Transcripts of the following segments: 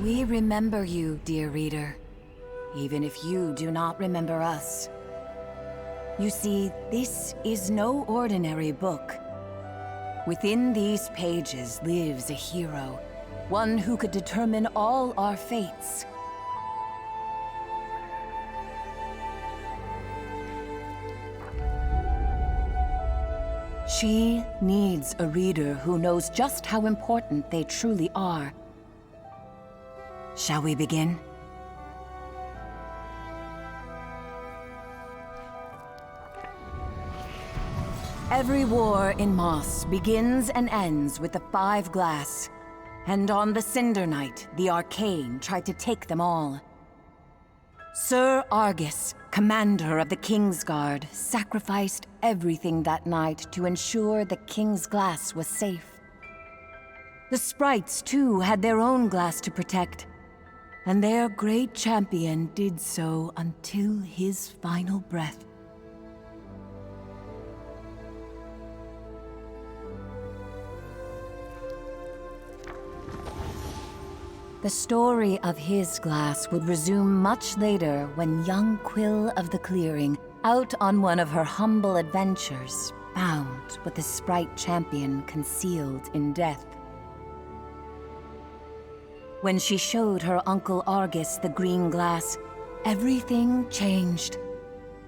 We remember you, dear reader, even if you do not remember us. You see, this is no ordinary book. Within these pages lives a hero, one who could determine all our fates. She needs a reader who knows just how important they truly are. Shall we begin? Every war in Moss begins and ends with the Five Glass, and on the Cinder Night, the Arcane tried to take them all. Sir Argus, commander of the King's Guard, sacrificed everything that night to ensure the King's Glass was safe. The sprites, too, had their own glass to protect, and their great champion did so until his final breath. The story of his glass would resume much later when young Quill of the Clearing, out on one of her humble adventures, found what the sprite champion concealed in death. When she showed her uncle Argus the green glass, everything changed.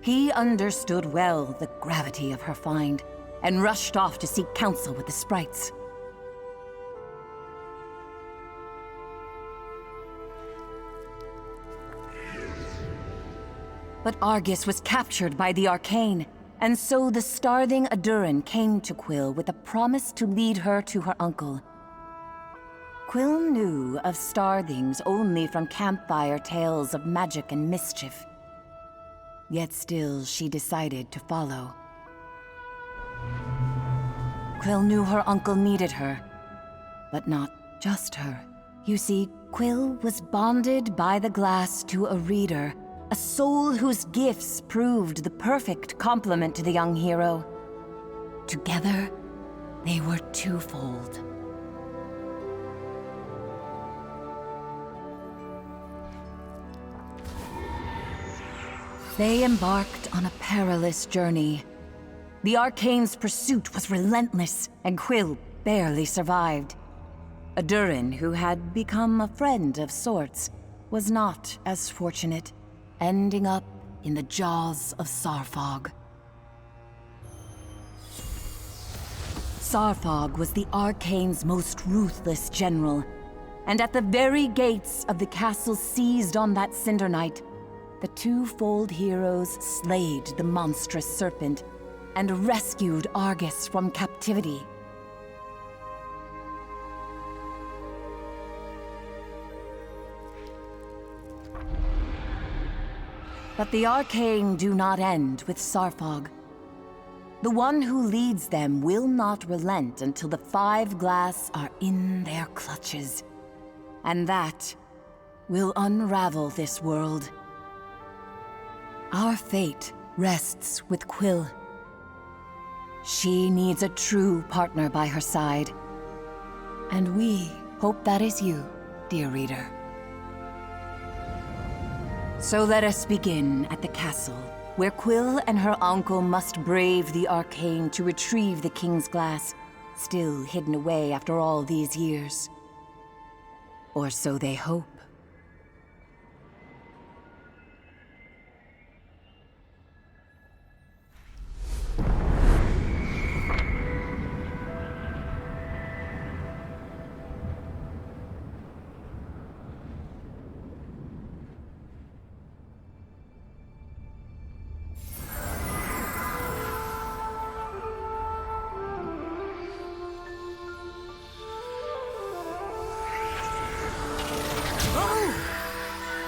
He understood well the gravity of her find and rushed off to seek counsel with the sprites. But Argus was captured by the Arcane, and so the starving Adurin came to Quill with a promise to lead her to her uncle. Quill knew of starthings only from campfire tales of magic and mischief. Yet still she decided to follow. Quill knew her uncle needed her, but not just her. You see, Quill was bonded by the glass to a reader, a soul whose gifts proved the perfect complement to the young hero. Together, they were twofold. They embarked on a perilous journey. The Arcane's pursuit was relentless, and Quill barely survived. Adurin, who had become a friend of sorts, was not as fortunate, ending up in the jaws of Sarfog. Sarfog was the Arcane's most ruthless general, and at the very gates of the castle seized on that Cinder Night, the twofold heroes slayed the monstrous serpent and rescued Argus from captivity. But the Arcane do not end with Sarfog. The one who leads them will not relent until the Five Glass are in their clutches. And that will unravel this world. Our fate rests with Quill. She needs a true partner by her side. And we hope that is you, dear reader. So let us begin at the castle, where Quill and her uncle must brave the Arcane to retrieve the King's Glass, still hidden away after all these years. Or so they hope.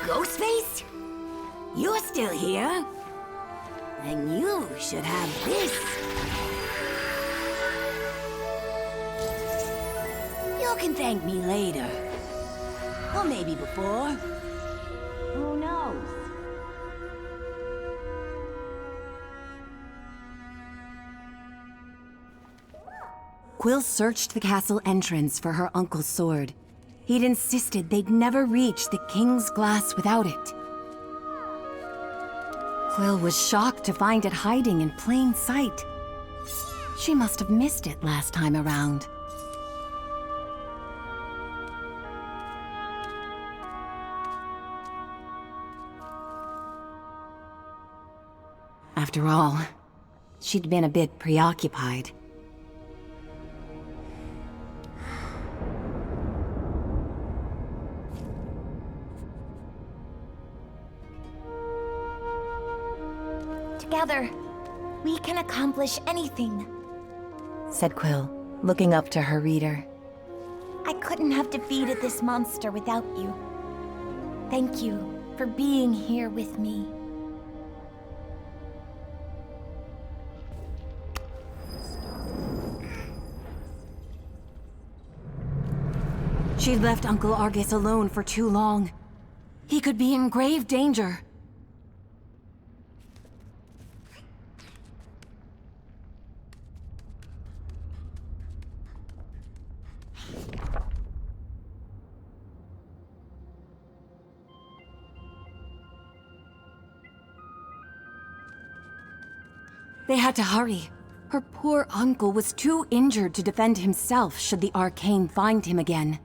Ghostface? You're still here? Then you should have this. You can thank me later. Or maybe before. Who knows? Quill searched the castle entrance for her uncle's sword. He'd insisted they'd never reach the King's Glass without it. Quill was shocked to find it hiding in plain sight. She must have missed it last time around. After all, she'd been a bit preoccupied. Together, we can accomplish anything, said Quill, looking up to her reader. I couldn't have defeated this monster without you. Thank you for being here with me. She'd left Uncle Argus alone for too long. He could be in grave danger. They had to hurry. Her poor uncle was too injured to defend himself should the Arcane find him again.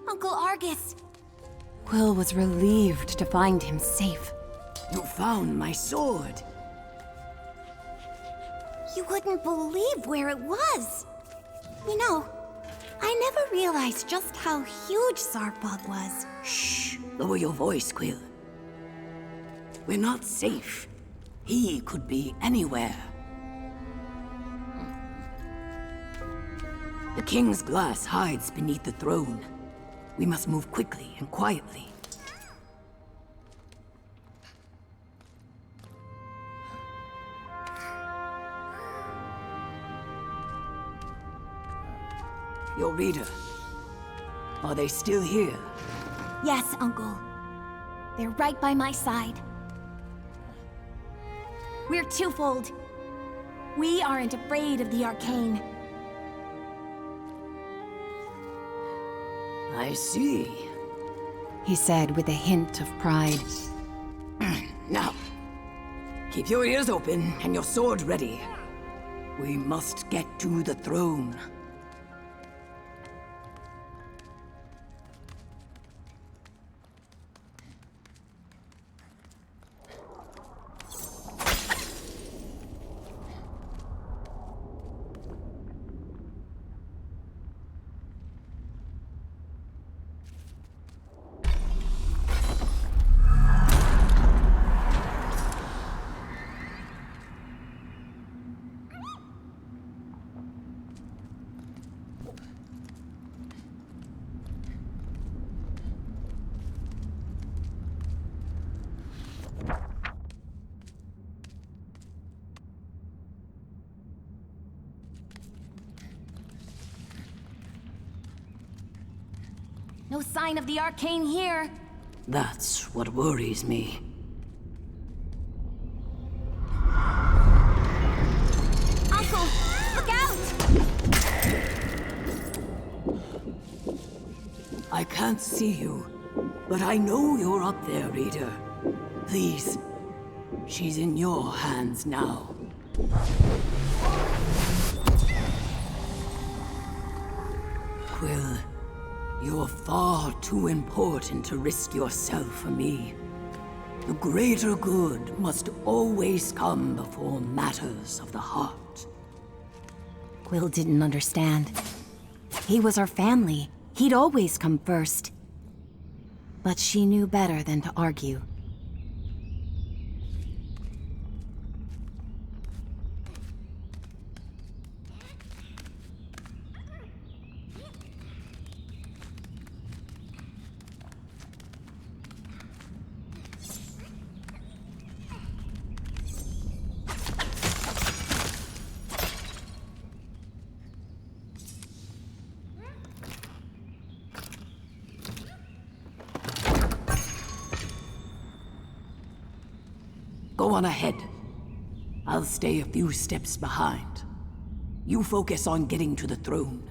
Uncle Argus! Quill was relieved to find him safe. You found my sword. You wouldn't believe where it was. You know, I never realized just how huge Zarpog was. Shh! Lower your voice, Quill. We're not safe. He could be anywhere. The King's glass hides beneath the throne. We must move quickly and quietly. Your reader. Are they still here? Yes, Uncle. They're right by my side. We're twofold. We aren't afraid of the arcane. I see. He said with a hint of pride. Now, keep your ears open and your sword ready. We must get to the throne. No sign of the arcane here. That's what worries me. Uncle, look out! I can't see you, but I know you're up there, Reader. Please, she's in your hands now. Quill, you're far too important to risk yourself for me. The greater good must always come before matters of the heart. Quill didn't understand. He was our family. He'd always come first. But she knew better than to argue. Go on ahead. I'll stay a few steps behind. You focus on getting to the throne.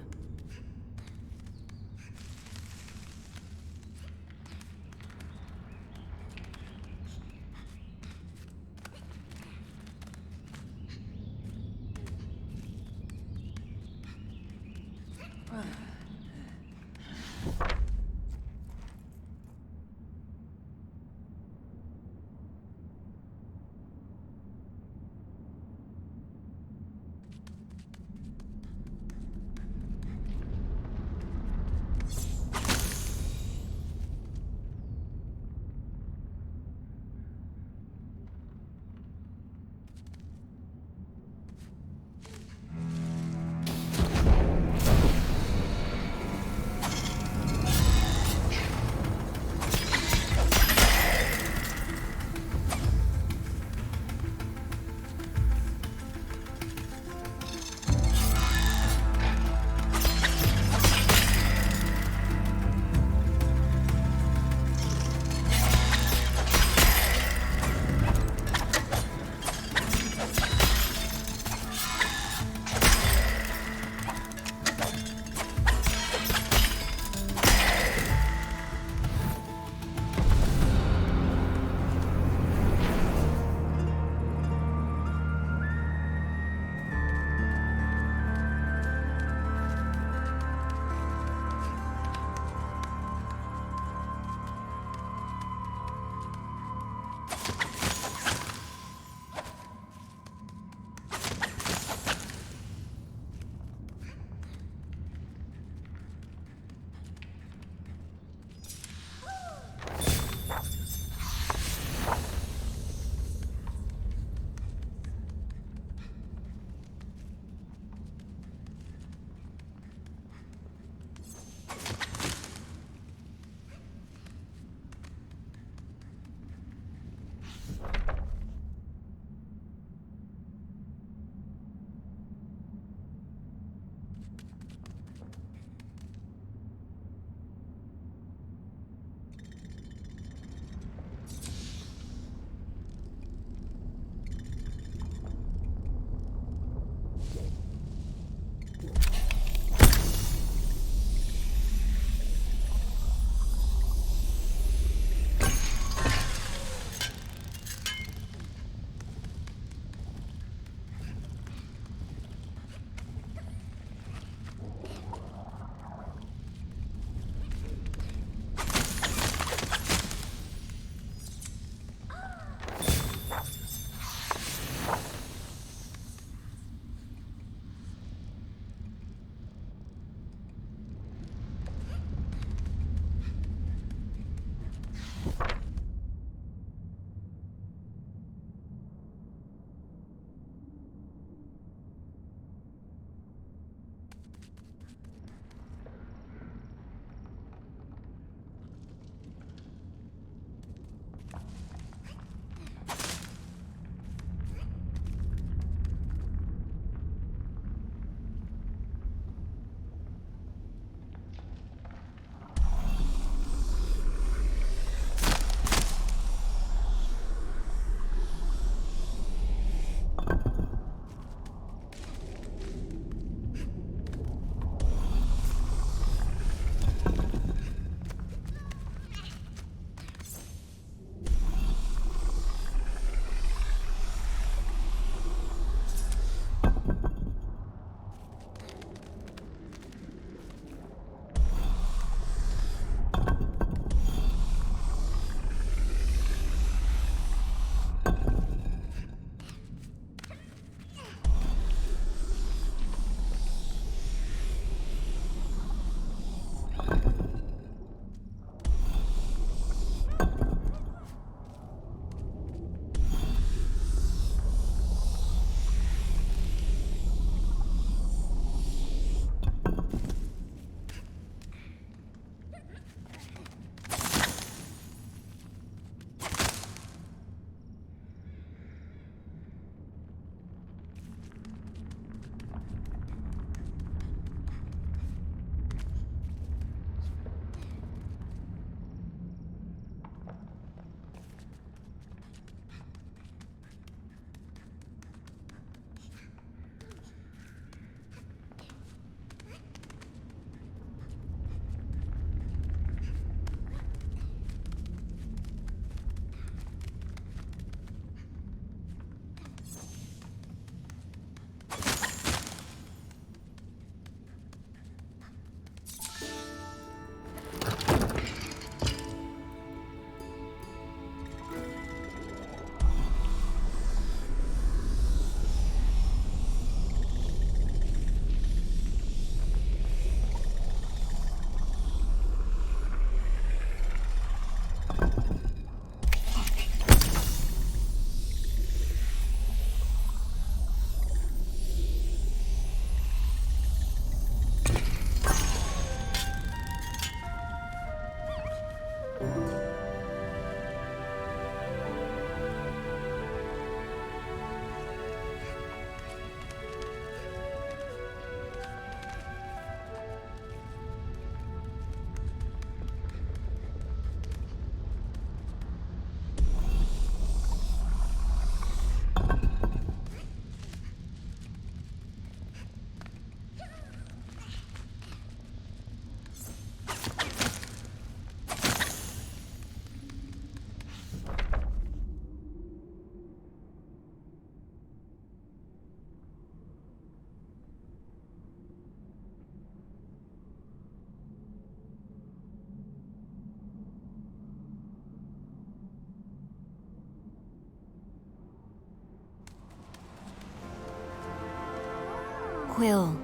Quill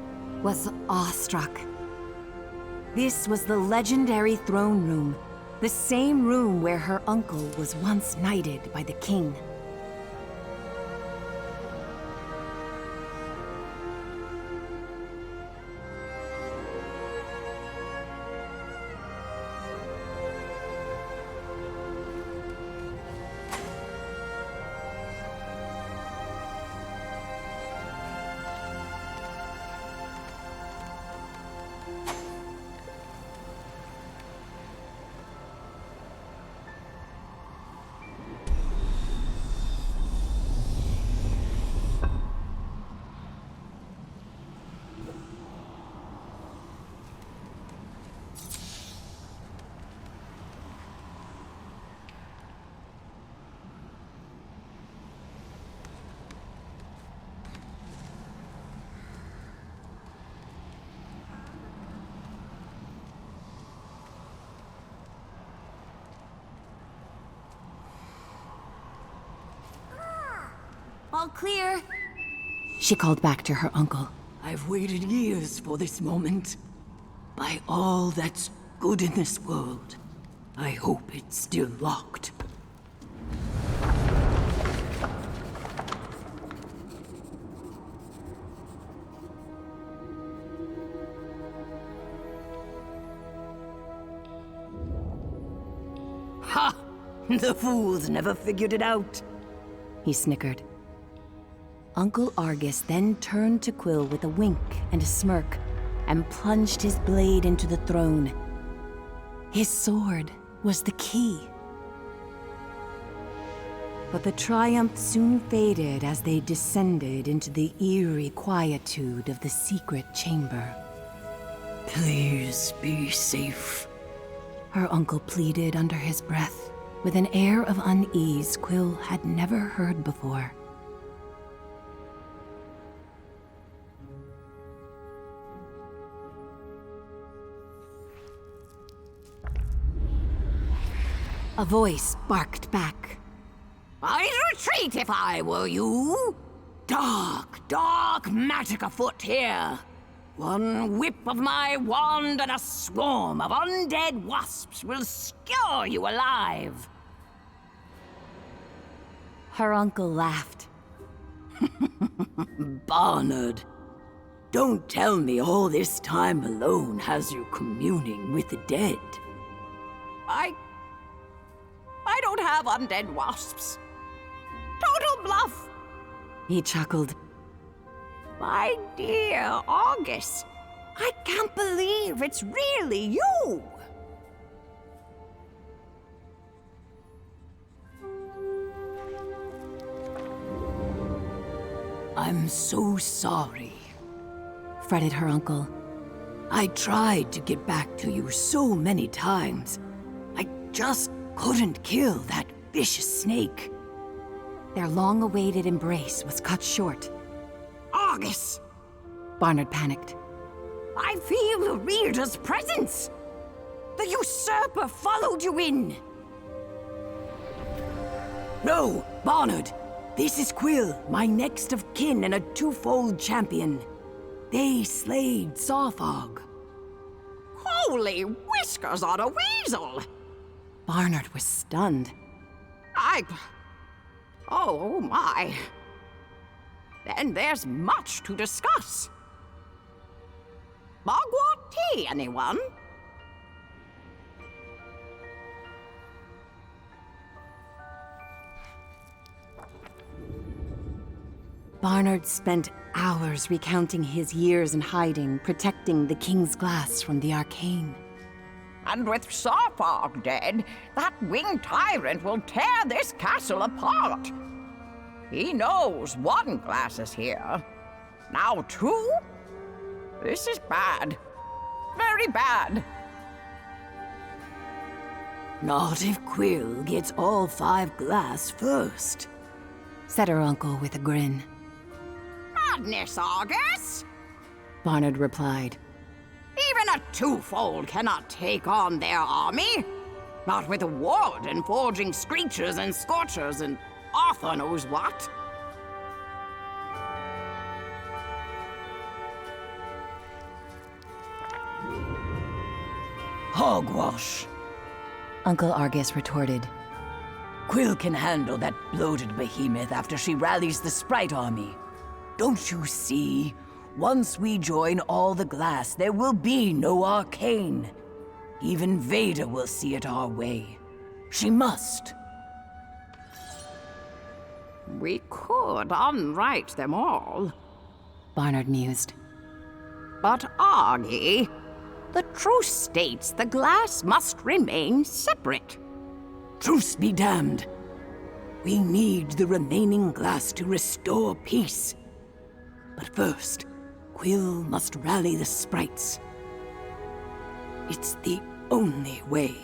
was awestruck. This was the legendary throne room, the same room where her uncle was once knighted by the king. All clear. She called back to her uncle. I've waited years for this moment. By all that's good in this world, I hope it's still locked. Ha! The fools never figured it out. He snickered. Uncle Argus then turned to Quill with a wink and a smirk, and plunged his blade into the throne. His sword was the key. But the triumph soon faded as they descended into the eerie quietude of the secret chamber. Please be safe. Her uncle pleaded under his breath, with an air of unease Quill had never heard before. A voice barked back. I'd retreat if I were you. Dark magic afoot here. One whip of my wand and a swarm of undead wasps will skewer you alive. Her uncle laughed. Barnard, don't tell me all this time alone has you communing with the dead. I don't have undead wasps. Total bluff. He chuckled. My dear August, I can't believe it's really you. I'm so sorry, Fretted her uncle. I tried to get back to you so many times. I just couldn't kill that vicious snake. Their long-awaited embrace was cut short. August, Barnard panicked. I feel the reader's presence. The usurper followed you in. No, Barnard! This is Quill, my next of kin and a twofold champion. They slayed Sawfog. Holy whiskers on a weasel! Barnard was stunned. Oh my. Then there's much to discuss. Mugwort tea, anyone? Barnard spent hours recounting his years in hiding, protecting the King's Glass from the arcane. And with Sawfog dead, that winged tyrant will tear this castle apart. He knows one glass is here. Now two? This is bad. Very bad. Not if Quill gets all 5 glass first, Said her uncle with a grin. Madness, Argus! Barnard replied. Even a twofold cannot take on their army. Not with a warden forging screechers and scorchers and Arthur knows what. Hogwash. Uncle Argus retorted. Quill can handle that bloated behemoth after she rallies the Sprite Army. Don't you see? Once we join all the glass, there will be no arcane. Even Vader will see it our way. She must. We could unwrite them all. Barnard mused. But Argy, the truce states the glass must remain separate. Truce be damned. We need the remaining glass to restore peace. But first, Quill must rally the sprites. It's the only way.